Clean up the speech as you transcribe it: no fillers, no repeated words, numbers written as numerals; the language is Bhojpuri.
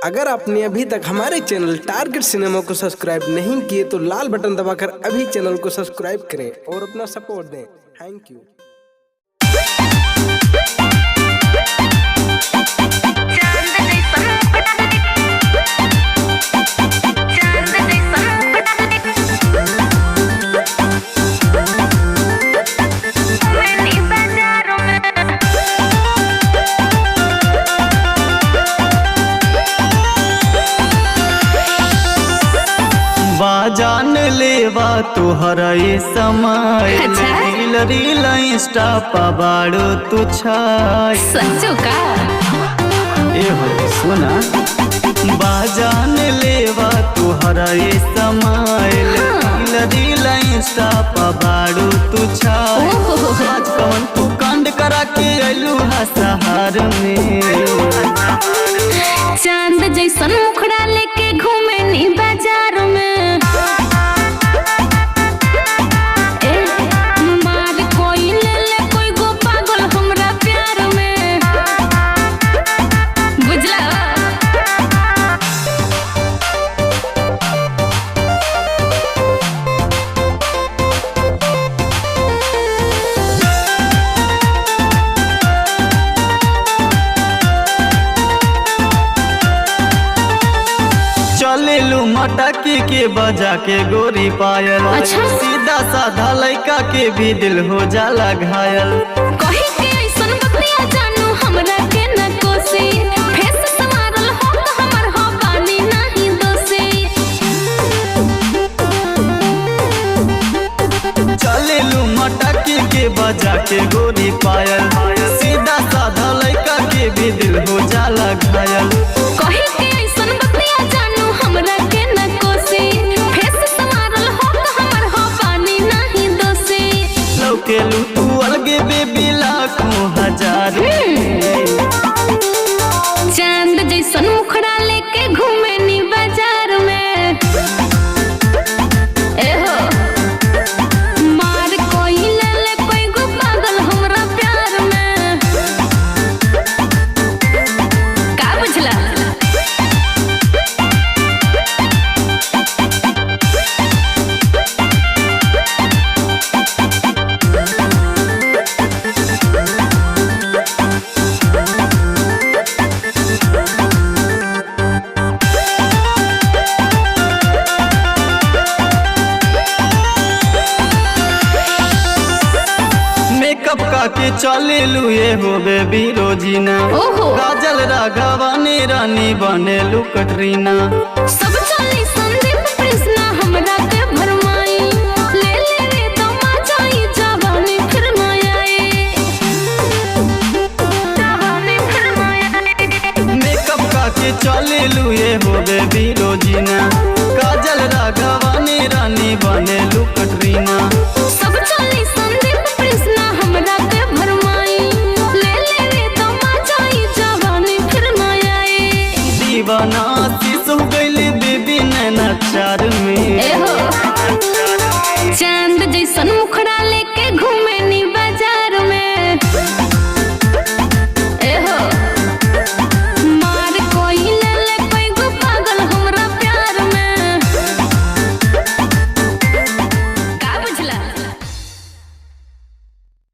अगर आपने अभी तक हमारे चैनल टारगेट सिनेमा को सब्सक्राइब नहीं किए तो लाल बटन दबाकर अभी चैनल को सब्सक्राइब करें और अपना सपोर्ट दें। Thank you. जान लेवा तुहरा ये समय रील रील इंस्टा पबाड़ो तू छाय सच्चो का ए हो सुना बाजान लेवा तुहरा ये समय रील रील इंस्टा पबाड़ो तू छाय आज कौन तू कांड करा के अलू सहार में चांद जैसन मुखड़ा लेके घूमे नी बाजार में चलेलू मटकी के बजा के गोरी पायल। अच्छा? सीधा साधा लड़का के भी दिल हो जाला घायल। कहीं के ऐसन बतिया जानू हमरा के न कोसी फेस संवारल हो तो हमर हो पानी नहीं दोसी। चलेलू मटकी के बजा के गोरी पायल। सीधा साधा लड़का के भी दिल हो जाला घायल। कहीं के ऐसन बतिया जानू हमरा के न कोसी फेस संवारल हो तो हमर हो पानी नहीं दोसी। लौकेलू तू अलगे बेबी लाखों हजार। चांद जैसन मुखड़ा लेके घूमे नी बाजार में एहो मार कोई ले ले कोई गो पागल हमरा प्यार में का बुझला। मेकअप का के चलेलू ये हो बेबी रोजीना। ओहो। काजल राघवानी रानी बनेलू कटरीना। सब चली संदीप कृष्णा हमरा के भरमाई ले ले रे तो मचाई जवानी फिर न आए जवानी फिर न आए। मेकअप का के चलेलू ये हो बेबी रोजीना। काजल राघवानी रानी बनेलू कटरीना। सब चली संदीप कृष्णा हमरा के भरमाई ले ले रे तो मचाई जवानी फिर न आए दीवाना